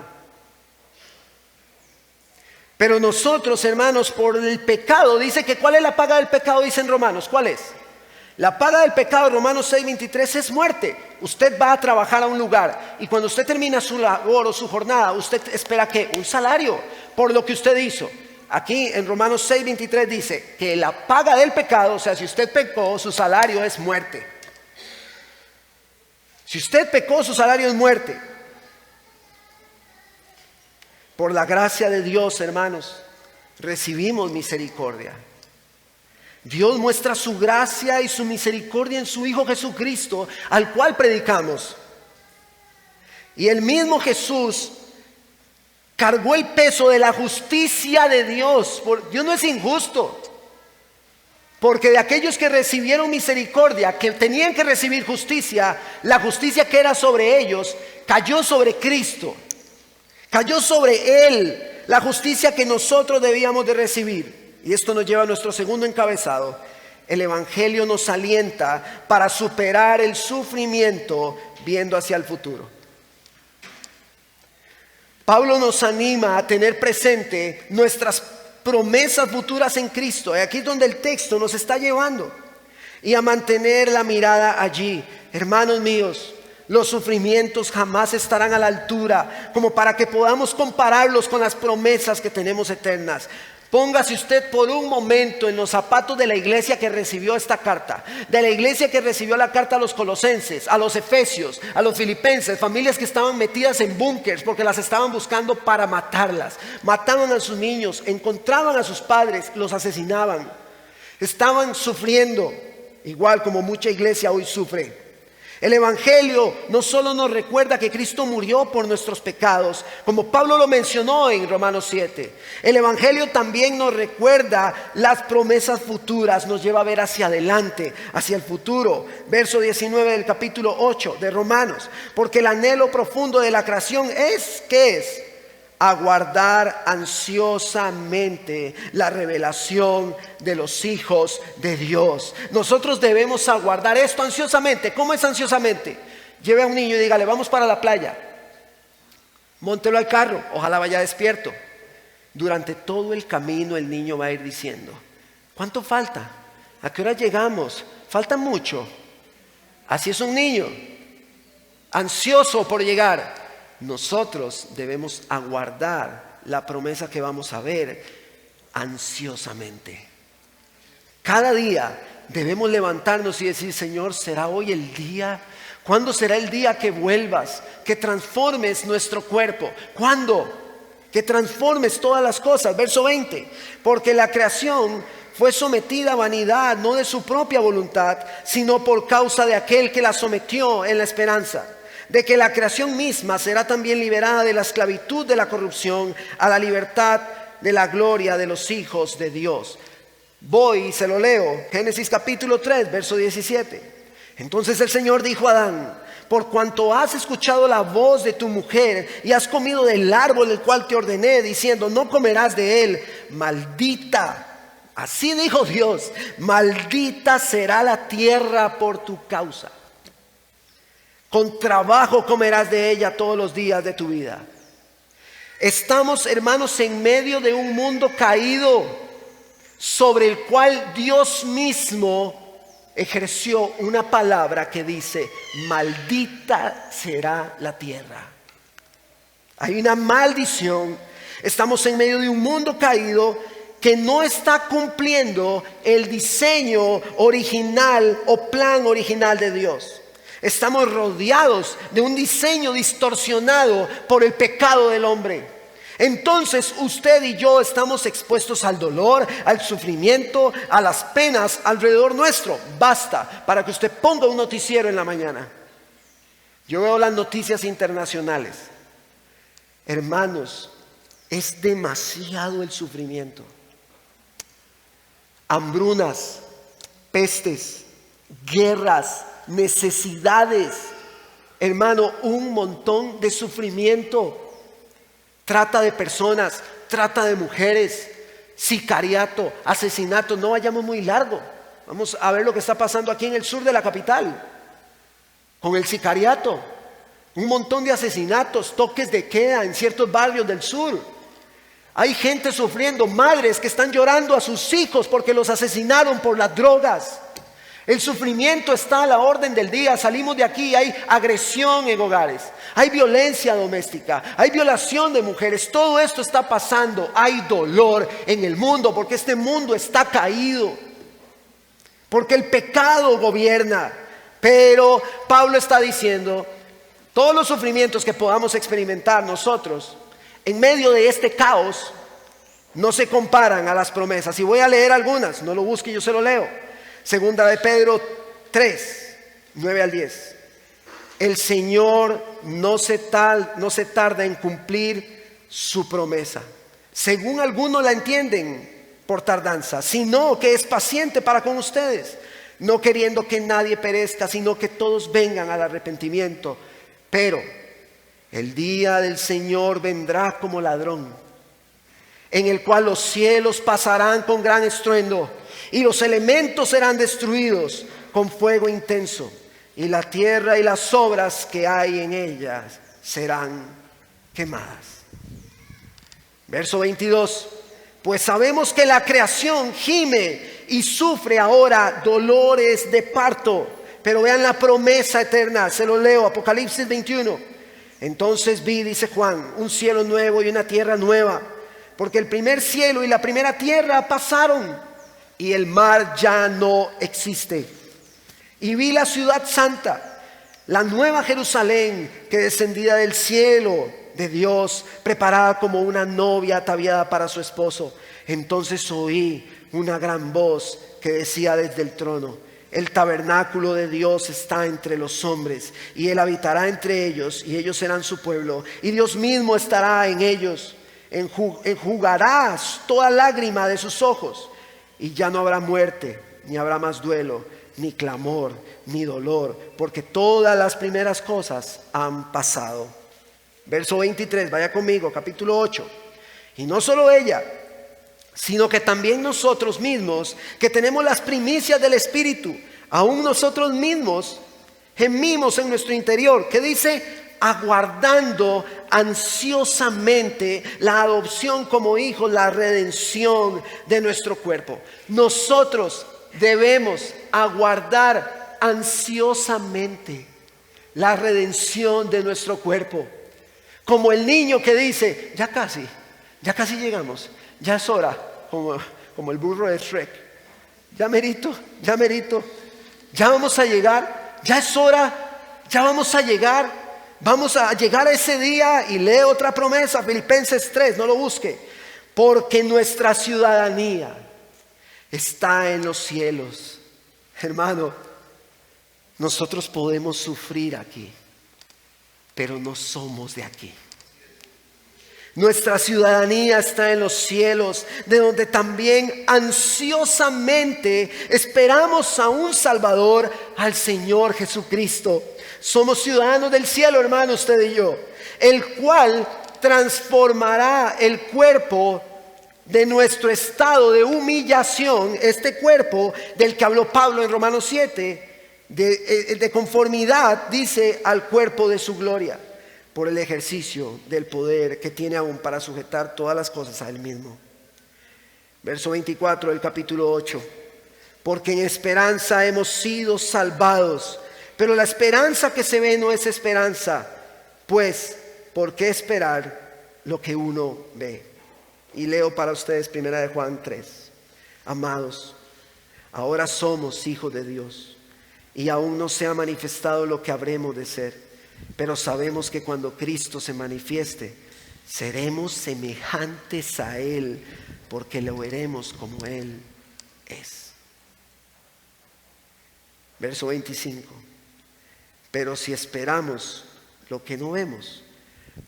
Pero nosotros, hermanos, por el pecado, dice que ¿cuál es la paga del pecado? Dice en Romanos, ¿cuál es? La paga del pecado, Romanos 6:23, es muerte. Usted va a trabajar a un lugar y cuando usted termina su labor o su jornada, usted espera ¿qué? Un salario por lo que usted hizo. Aquí en Romanos 6:23 dice que la paga del pecado, o sea, si usted pecó, su salario es muerte. Si usted pecó, su salario es muerte. Por la gracia de Dios, hermanos, recibimos misericordia. Dios muestra su gracia y su misericordia en su Hijo Jesucristo, al cual predicamos. Y el mismo Jesús cargó el peso de la justicia de Dios. Dios no es injusto. Porque de aquellos que recibieron misericordia, que tenían que recibir justicia, la justicia que era sobre ellos, cayó sobre Cristo. Cayó sobre Él la justicia que nosotros debíamos de recibir. Y esto nos lleva a nuestro segundo encabezado. El Evangelio nos alienta para superar el sufrimiento viendo hacia el futuro. Pablo nos anima a tener presente nuestras promesas futuras en Cristo. Y aquí es donde el texto nos está llevando. Y a mantener la mirada allí. Hermanos míos, los sufrimientos jamás estarán a la altura como para que podamos compararlos con las promesas que tenemos eternas. Póngase usted por un momento en los zapatos de la iglesia que recibió esta carta, de la iglesia que recibió la carta a los colosenses, a los efesios, a los filipenses, familias que estaban metidas en búnkers porque las estaban buscando para matarlas. Mataban a sus niños, encontraban a sus padres, los asesinaban. Estaban sufriendo, igual como mucha iglesia hoy sufre. El Evangelio no solo nos recuerda que Cristo murió por nuestros pecados, como Pablo lo mencionó en Romanos 7. El Evangelio también nos recuerda las promesas futuras, nos lleva a ver hacia adelante, hacia el futuro. Verso 19 del capítulo 8 de Romanos. Porque el anhelo profundo de la creación es, ¿qué es? Aguardar ansiosamente la revelación de los hijos de Dios. Nosotros debemos aguardar esto ansiosamente. ¿Cómo es ansiosamente? Lleve a un niño y dígale, vamos para la playa. Móntelo al carro, ojalá vaya despierto. Durante todo el camino el niño va a ir diciendo, ¿cuánto falta? ¿A qué hora llegamos? Falta mucho. Así es un niño, ansioso por llegar. Nosotros debemos aguardar la promesa que vamos a ver ansiosamente. Cada día debemos levantarnos y decir, Señor, ¿será hoy el día? ¿Cuándo será el día que vuelvas? Que transformes nuestro cuerpo. ¿Cuándo? Que transformes todas las cosas. Verso 20. Porque la creación fue sometida a vanidad, no de su propia voluntad, sino por causa de aquel que la sometió en la esperanza de que la creación misma será también liberada de la esclavitud de la corrupción a la libertad de la gloria de los hijos de Dios. Voy y se lo leo, Génesis capítulo 3, verso 17. Entonces el Señor dijo a Adán, por cuanto has escuchado la voz de tu mujer y has comido del árbol del cual te ordené, diciendo, no comerás de él, maldita, así dijo Dios, maldita será la tierra por tu causa. Con trabajo comerás de ella todos los días de tu vida. Estamos, hermanos, en medio de un mundo caído sobre el cual Dios mismo ejerció una palabra que dice, maldita será la tierra. Hay una maldición. Estamos en medio de un mundo caído que no está cumpliendo el diseño original o plan original de Dios. Estamos rodeados de un diseño distorsionado por el pecado del hombre. entonces usted y yo estamos expuestos al dolor, al sufrimiento, a las penas alrededor nuestro. Basta para que usted ponga un noticiero en la mañana. Yo veo las noticias internacionales. Hermanos, es demasiado el sufrimiento. Hambrunas, pestes, guerras, necesidades. Hermano, un montón de sufrimiento. Trata de personas, trata de mujeres, sicariato, asesinato. No vayamos muy largo. Vamos a ver lo que está pasando aquí en el sur de la capital con el sicariato. Un montón de asesinatos, toques de queda en ciertos barrios del sur. Hay gente sufriendo, madres que están llorando a sus hijos porque los asesinaron por las drogas. El sufrimiento está a la orden del día. Salimos de aquí, hay agresión en hogares, hay violencia doméstica, hay violación de mujeres. Todo esto está pasando. Hay dolor en el mundo porque este mundo está caído, porque el pecado gobierna. Pero Pablo está diciendo, todos los sufrimientos que podamos experimentar nosotros en medio de este caos no se comparan a las promesas. Y voy a leer algunas, no lo busque, yo se lo leo. Segunda de Pedro 3, 9 al 10. El Señor no se tarda en cumplir su promesa, según algunos la entienden por tardanza, sino que es paciente para con ustedes, no queriendo que nadie perezca, sino que todos vengan al arrepentimiento. Pero el día del Señor vendrá como ladrón, en el cual los cielos pasarán con gran estruendo, y los elementos serán destruidos con fuego intenso, y la tierra y las obras que hay en ellas serán quemadas. Verso 22. Pues sabemos que la creación gime y sufre ahora dolores de parto. Pero vean la promesa eterna, se lo leo, Apocalipsis 21. Entonces vi, dice Juan, un cielo nuevo y una tierra nueva, porque el primer cielo y la primera tierra pasaron y el mar ya no existe. Y vi la ciudad santa, la nueva Jerusalén, que descendía del cielo de Dios, preparada como una novia ataviada para su esposo. Entonces oí una gran voz que decía desde el trono: el tabernáculo de Dios está entre los hombres, y Él habitará entre ellos, y ellos serán su pueblo, y Dios mismo estará en ellos. Enjugarás toda lágrima de sus ojos, y ya no habrá muerte, ni habrá más duelo, ni clamor, ni dolor, porque todas las primeras cosas han pasado. Verso 23, vaya conmigo, capítulo 8. Y no solo ella, sino que también nosotros mismos, que tenemos las primicias del Espíritu, aún nosotros mismos gemimos en nuestro interior. ¿Qué dice? Aguardando ansiosamente la adopción como hijos, la redención de nuestro cuerpo. Nosotros debemos aguardar ansiosamente la redención de nuestro cuerpo. Como el niño que dice, ya casi llegamos, ya es hora, como el burro de Shrek. Ya merito, ya vamos a llegar, ya es hora, ya vamos a llegar. Vamos a llegar a ese día. Y lee otra promesa, Filipenses 3, no lo busque. Porque nuestra ciudadanía está en los cielos. Hermano, nosotros podemos sufrir aquí, pero no somos de aquí. Nuestra ciudadanía está en los cielos, de donde también ansiosamente esperamos a un Salvador, al Señor Jesucristo. Somos ciudadanos del cielo, hermano, usted y yo, el cual transformará el cuerpo de nuestro estado de humillación, este cuerpo del que habló Pablo en Romanos 7, de conformidad, dice, al cuerpo de su gloria, por el ejercicio del poder que tiene aún para sujetar todas las cosas a Él mismo. Verso 24 del capítulo 8. Porque en esperanza hemos sido salvados, pero la esperanza que se ve no es esperanza, pues, ¿por qué esperar lo que uno ve? Y leo para ustedes 1 de Juan 3. Amados, ahora somos hijos de Dios, y aún no se ha manifestado lo que habremos de ser. Pero sabemos que cuando Cristo se manifieste, seremos semejantes a Él, porque lo veremos como Él es. Verso 25. Pero si esperamos lo que no vemos,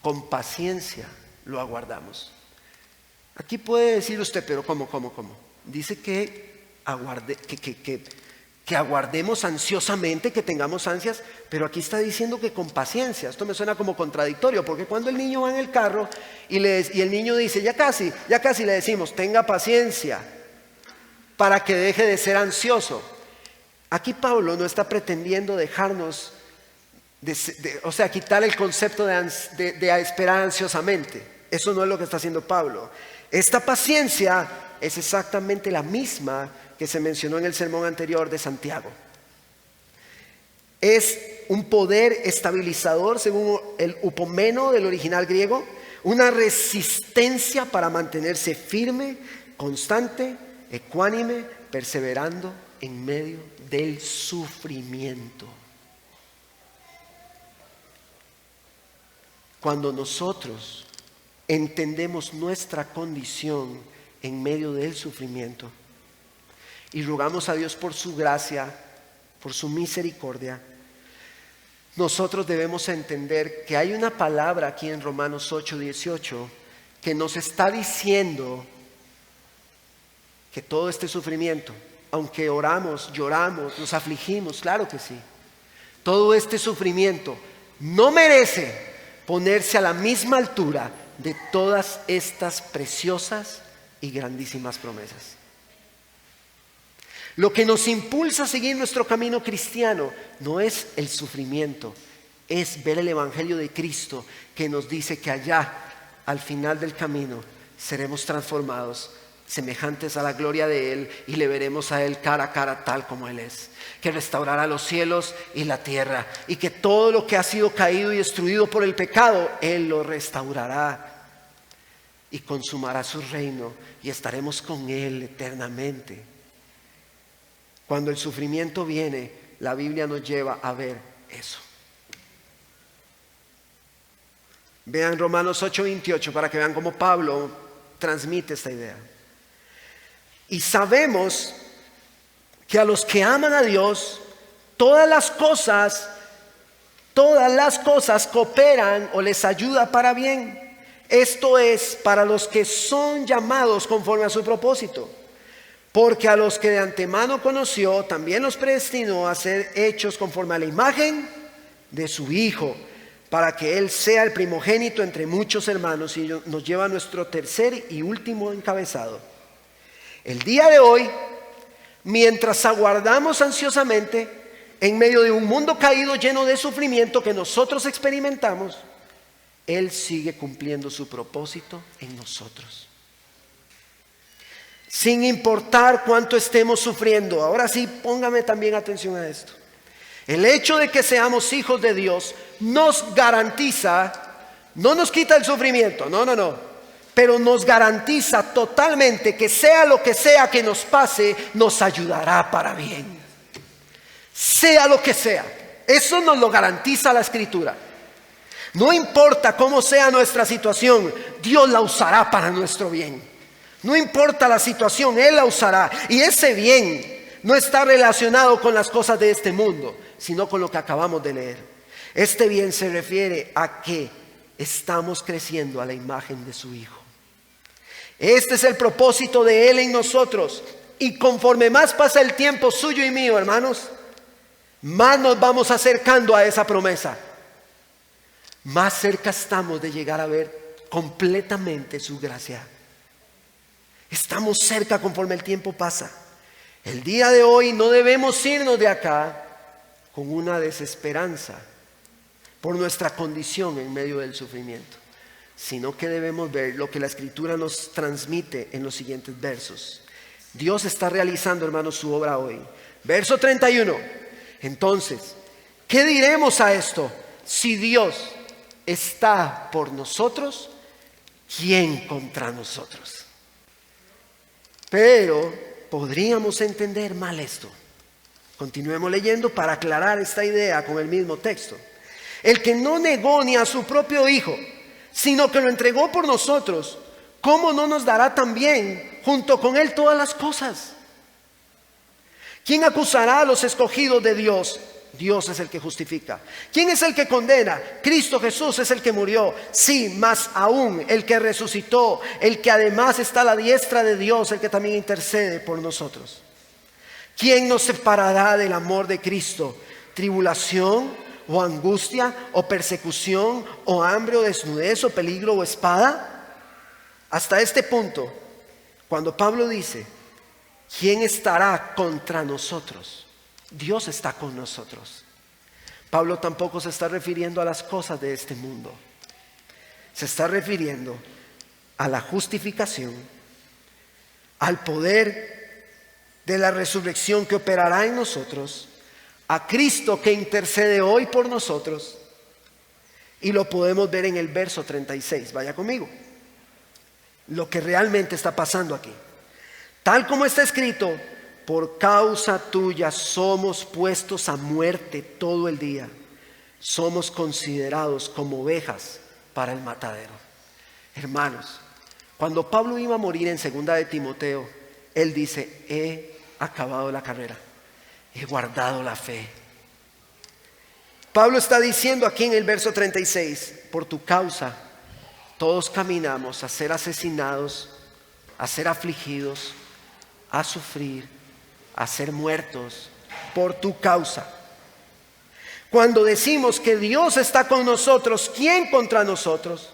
con paciencia lo aguardamos. Aquí puede decir usted, pero ¿cómo? Dice que aguardemos ansiosamente, que tengamos ansias, pero aquí está diciendo que con paciencia. Esto me suena como contradictorio, porque cuando el niño va en el carro y el niño dice, ya casi, le decimos, tenga paciencia para que deje de ser ansioso. Aquí Pablo no está pretendiendo dejarnos, quitar el concepto de esperar ansiosamente. Eso no es lo que está haciendo Pablo. Esta paciencia es exactamente la misma que se mencionó en el sermón anterior de Santiago. Es un poder estabilizador, según el upomeno del original griego, una resistencia para mantenerse firme, constante, ecuánime, perseverando en medio del sufrimiento. Cuando nosotros entendemos nuestra condición en medio del sufrimiento y rogamos a Dios por su gracia, por su misericordia, nosotros debemos entender que hay una palabra aquí en Romanos 8:18 que nos está diciendo que todo este sufrimiento, aunque oramos, lloramos, nos afligimos, claro que sí, todo este sufrimiento no merece ponerse a la misma altura de todas estas preciosas y grandísimas promesas. Lo que nos impulsa a seguir nuestro camino cristiano no es el sufrimiento, es ver el Evangelio de Cristo que nos dice que allá, al final del camino, seremos transformados, semejantes a la gloria de Él, y le veremos a Él cara a cara tal como Él es, que restaurará los cielos y la tierra, y que todo lo que ha sido caído y destruido por el pecado, Él lo restaurará y consumará su reino, y estaremos con Él eternamente. Cuando el sufrimiento viene, la Biblia nos lleva a ver eso. Vean Romanos 8:28 para que vean cómo Pablo transmite esta idea. Y sabemos que a los que aman a Dios, todas las cosas cooperan o les ayuda para bien. Esto es para los que son llamados conforme a su propósito. Porque a los que de antemano conoció, también los predestinó a ser hechos conforme a la imagen de su Hijo, para que Él sea el primogénito entre muchos hermanos. Y nos lleva a nuestro tercer y último encabezado. El día de hoy, mientras aguardamos ansiosamente, en medio de un mundo caído lleno de sufrimiento que nosotros experimentamos, Él sigue cumpliendo su propósito en nosotros. Sin importar cuánto estemos sufriendo. Ahora sí, póngame también atención a esto. El hecho de que seamos hijos de Dios nos garantiza, no nos quita el sufrimiento, no. Pero nos garantiza totalmente que sea lo que sea que nos pase, nos ayudará para bien. Sea lo que sea. Eso nos lo garantiza la Escritura. No importa cómo sea nuestra situación, Dios la usará para nuestro bien. No importa la situación, Él la usará. Y ese bien no está relacionado con las cosas de este mundo, sino con lo que acabamos de leer. Este bien se refiere a que estamos creciendo a la imagen de su Hijo. Este es el propósito de Él en nosotros. Y conforme más pasa el tiempo suyo y mío, hermanos, más nos vamos acercando a esa promesa. Más cerca estamos de llegar a ver completamente su gracia. Estamos cerca conforme el tiempo pasa. El día de hoy no debemos irnos de acá con una desesperanza por nuestra condición en medio del sufrimiento, sino que debemos ver lo que la Escritura nos transmite en los siguientes versos. Dios está realizando, hermanos, su obra hoy. Verso 31. Entonces, ¿qué diremos a esto? Si Dios está por nosotros, ¿quién contra nosotros? Pero podríamos entender mal esto. Continuemos leyendo para aclarar esta idea con el mismo texto. El que no negó ni a su propio Hijo, sino que lo entregó por nosotros, ¿cómo no nos dará también junto con Él todas las cosas? ¿Quién acusará a los escogidos de Dios? Dios es el que justifica. ¿Quién es el que condena? Cristo Jesús es el que murió. Sí, más aún el que resucitó, el que además está a la diestra de Dios, el que también intercede por nosotros. ¿Quién nos separará del amor de Cristo? ¿Tribulación o angustia o persecución o hambre o desnudez o peligro o espada? Hasta este punto, cuando Pablo dice, ¿quién estará contra nosotros? Dios está con nosotros. Pablo tampoco se está refiriendo a las cosas de este mundo. Se está refiriendo a la justificación, al poder de la resurrección que operará en nosotros, a Cristo que intercede hoy por nosotros. Y lo podemos ver en el verso 36. Vaya conmigo. Lo que realmente está pasando aquí. Tal como está escrito, por causa tuya somos puestos a muerte todo el día. Somos considerados como ovejas para el matadero. Hermanos, cuando Pablo iba a morir en 2 de Timoteo, él dice, he acabado la carrera, he guardado la fe. Pablo está diciendo aquí en el verso 36, por tu causa todos caminamos a ser asesinados, a ser afligidos, a sufrir, a ser muertos por tu causa. Cuando decimos que Dios está con nosotros, ¿quién contra nosotros?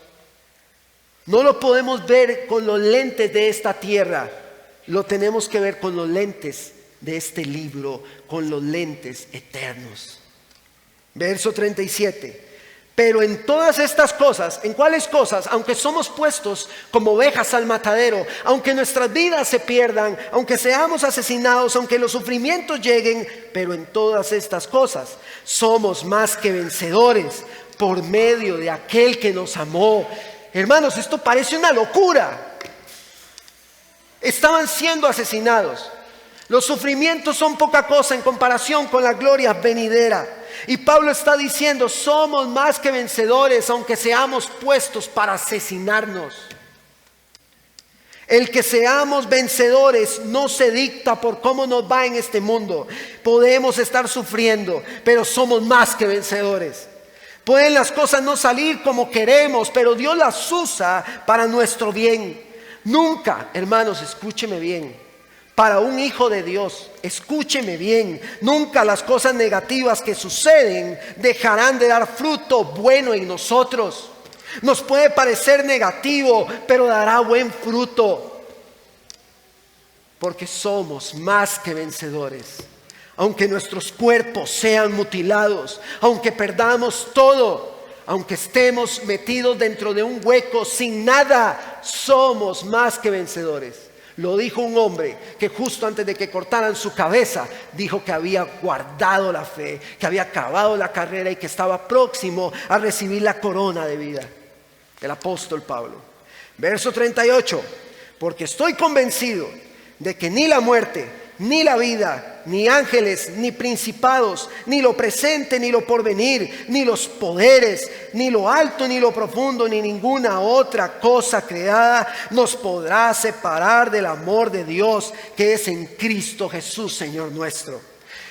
No lo podemos ver con los lentes de esta tierra, lo tenemos que ver con los lentes de este libro, con los lentes eternos. Verso 37. Pero en todas estas cosas, ¿en cuáles cosas? Aunque somos puestos como ovejas al matadero, aunque nuestras vidas se pierdan, aunque seamos asesinados, aunque los sufrimientos lleguen, pero en todas estas cosas somos más que vencedores por medio de aquel que nos amó. Hermanos, esto parece una locura. Estaban siendo asesinados. Los sufrimientos son poca cosa en comparación con la gloria venidera. Y Pablo está diciendo, somos más que vencedores, aunque seamos puestos para asesinarnos. El que seamos vencedores no se dicta por cómo nos va en este mundo. Podemos estar sufriendo, pero somos más que vencedores. Pueden las cosas no salir como queremos, pero Dios las usa para nuestro bien. Nunca, hermanos, escúcheme bien. Para un hijo de Dios, escúcheme bien, nunca las cosas negativas que suceden dejarán de dar fruto bueno en nosotros. Nos puede parecer negativo, pero dará buen fruto. Porque somos más que vencedores. Aunque nuestros cuerpos sean mutilados, aunque perdamos todo, aunque estemos metidos dentro de un hueco sin nada, somos más que vencedores. Lo dijo un hombre que justo antes de que cortaran su cabeza, dijo que había guardado la fe, que había acabado la carrera y que estaba próximo a recibir la corona de vida. El apóstol Pablo. Verso 38. Porque estoy convencido de que ni la muerte, ni la vida, ni ángeles, ni principados, ni lo presente, ni lo porvenir, ni los poderes, ni lo alto, ni lo profundo, ni ninguna otra cosa creada nos podrá separar del amor de Dios que es en Cristo Jesús, Señor nuestro.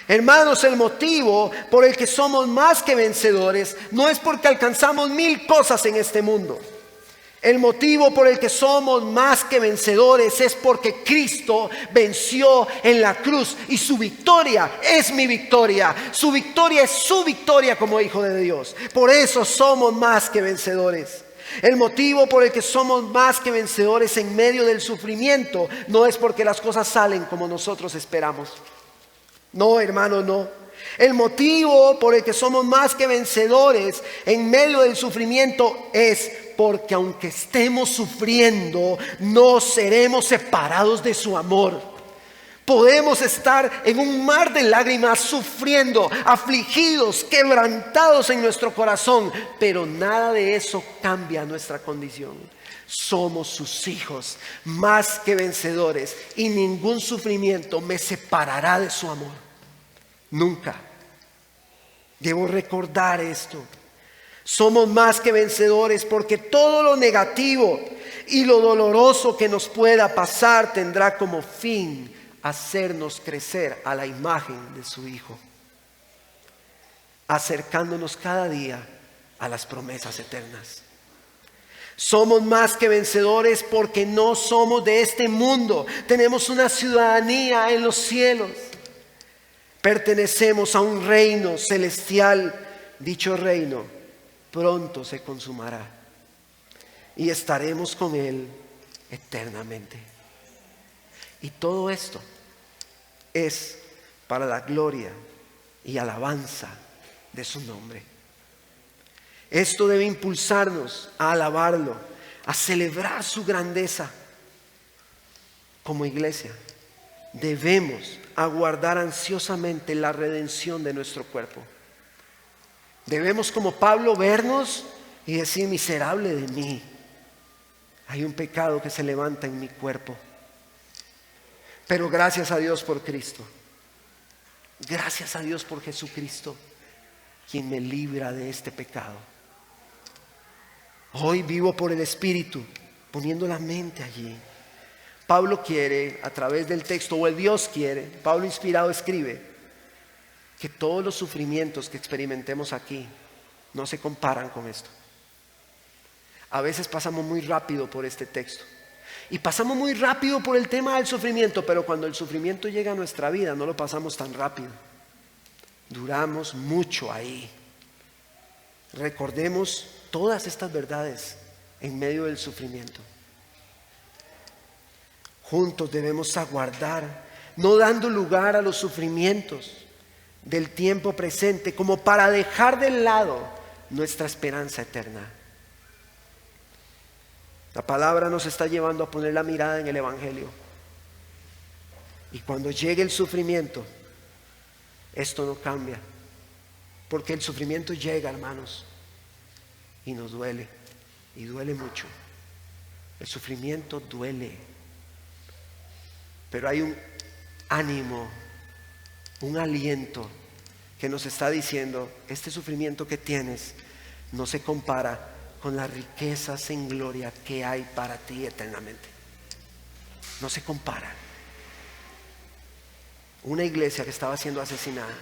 Hermanos, el motivo por el que somos más que vencedores no es porque alcanzamos 1000 cosas en este mundo. El motivo por el que somos más que vencedores es porque Cristo venció en la cruz y su victoria es mi victoria. Su victoria es su victoria como hijo de Dios. Por eso somos más que vencedores. El motivo por el que somos más que vencedores en medio del sufrimiento no es porque las cosas salen como nosotros esperamos. No, hermano, no. El motivo por el que somos más que vencedores en medio del sufrimiento es porque aunque estemos sufriendo, no seremos separados de su amor. Podemos estar en un mar de lágrimas sufriendo, afligidos, quebrantados en nuestro corazón, pero nada de eso cambia nuestra condición. Somos sus hijos, más que vencedores, y ningún sufrimiento me separará de su amor. Nunca. Debo recordar esto. Somos más que vencedores porque todo lo negativo y lo doloroso que nos pueda pasar tendrá como fin hacernos crecer a la imagen de su Hijo, acercándonos cada día a las promesas eternas. Somos más que vencedores porque no somos de este mundo. Tenemos una ciudadanía en los cielos. Pertenecemos a un reino celestial. Dicho reino pronto se consumará y estaremos con Él eternamente. Y todo esto es para la gloria y alabanza de su nombre. Esto debe impulsarnos a alabarlo, a celebrar su grandeza. Como iglesia, debemos aguardar ansiosamente la redención de nuestro cuerpo. Debemos, como Pablo, vernos y decir: miserable de mí, hay un pecado que se levanta en mi cuerpo. Pero gracias a Dios por Cristo. Gracias a Dios por Jesucristo, quien me libra de este pecado. Hoy vivo por el Espíritu, poniendo la mente allí. Pablo quiere, a través del texto, o el Dios quiere, Pablo inspirado escribe, que todos los sufrimientos que experimentemos aquí no se comparan con esto. A veces pasamos muy rápido por este texto y pasamos muy rápido por el tema del sufrimiento, pero cuando el sufrimiento llega a nuestra vida no lo pasamos tan rápido. Duramos mucho ahí. Recordemos todas estas verdades en medio del sufrimiento. Juntos debemos aguardar, no dando lugar a los sufrimientos del tiempo presente, como para dejar de lado nuestra esperanza eterna. La palabra nos está llevando a poner la mirada en el Evangelio. Y cuando llegue el sufrimiento, esto no cambia. Porque el sufrimiento llega, hermanos, y nos duele. Y duele mucho. El sufrimiento duele. Pero hay un ánimo, un aliento que nos está diciendo: este sufrimiento que tienes no se compara con las riquezas en gloria que hay para ti eternamente. No se compara. Una iglesia que estaba siendo asesinada,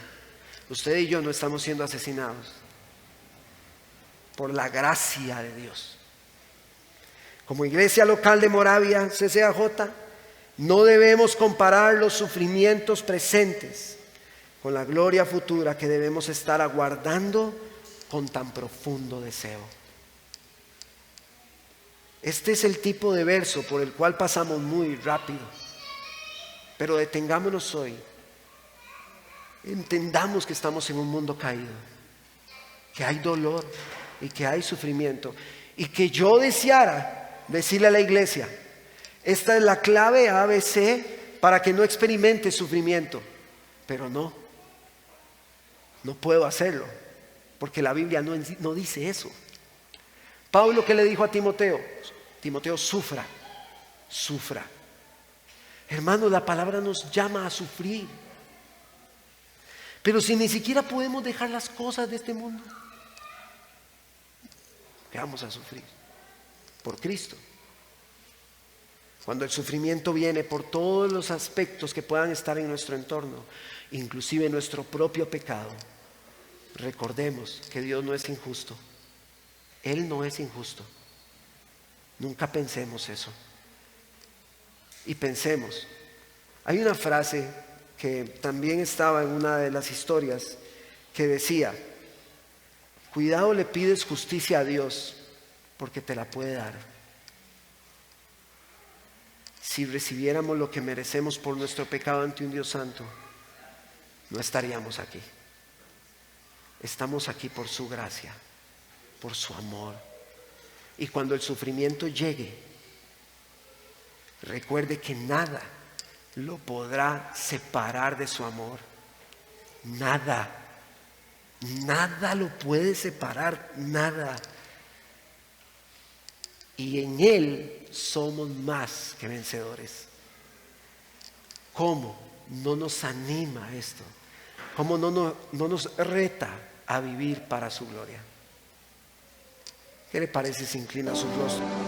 usted y yo no estamos siendo asesinados por la gracia de Dios. Como iglesia local de Moravia, CCAJ, no debemos comparar los sufrimientos presentes con la gloria futura que debemos estar aguardando con tan profundo deseo. Este es el tipo de verso por el cual pasamos muy rápido. Pero detengámonos hoy. Entendamos que estamos en un mundo caído, que hay dolor y que hay sufrimiento, y que yo deseara decirle a la iglesia: esta es la clave ABC para que no experimente sufrimiento. Pero no puedo hacerlo, porque la Biblia no dice eso. Pablo, ¿qué le dijo a Timoteo? Timoteo, sufra. Hermanos, la palabra nos llama a sufrir. Pero si ni siquiera podemos dejar las cosas de este mundo, ¿qué vamos a sufrir? Por Cristo. Cuando el sufrimiento viene por todos los aspectos que puedan estar en nuestro entorno, inclusive nuestro propio pecado, recordemos que Dios no es injusto. Él no es injusto. Nunca pensemos eso. Y pensemos, hay una frase que también estaba en una de las historias que decía: cuidado, le pides justicia a Dios porque te la puede dar. Si recibiéramos lo que merecemos por nuestro pecado ante un Dios santo, no estaríamos aquí. Estamos aquí por su gracia, por su amor. Y cuando el sufrimiento llegue, recuerde que nada lo podrá separar de su amor. Nada lo puede separar, nada. Y en Él somos más que vencedores. ¿Cómo no nos anima esto? ¿Cómo no nos reta a vivir para su gloria? ¿Qué le parece si inclina su rostro?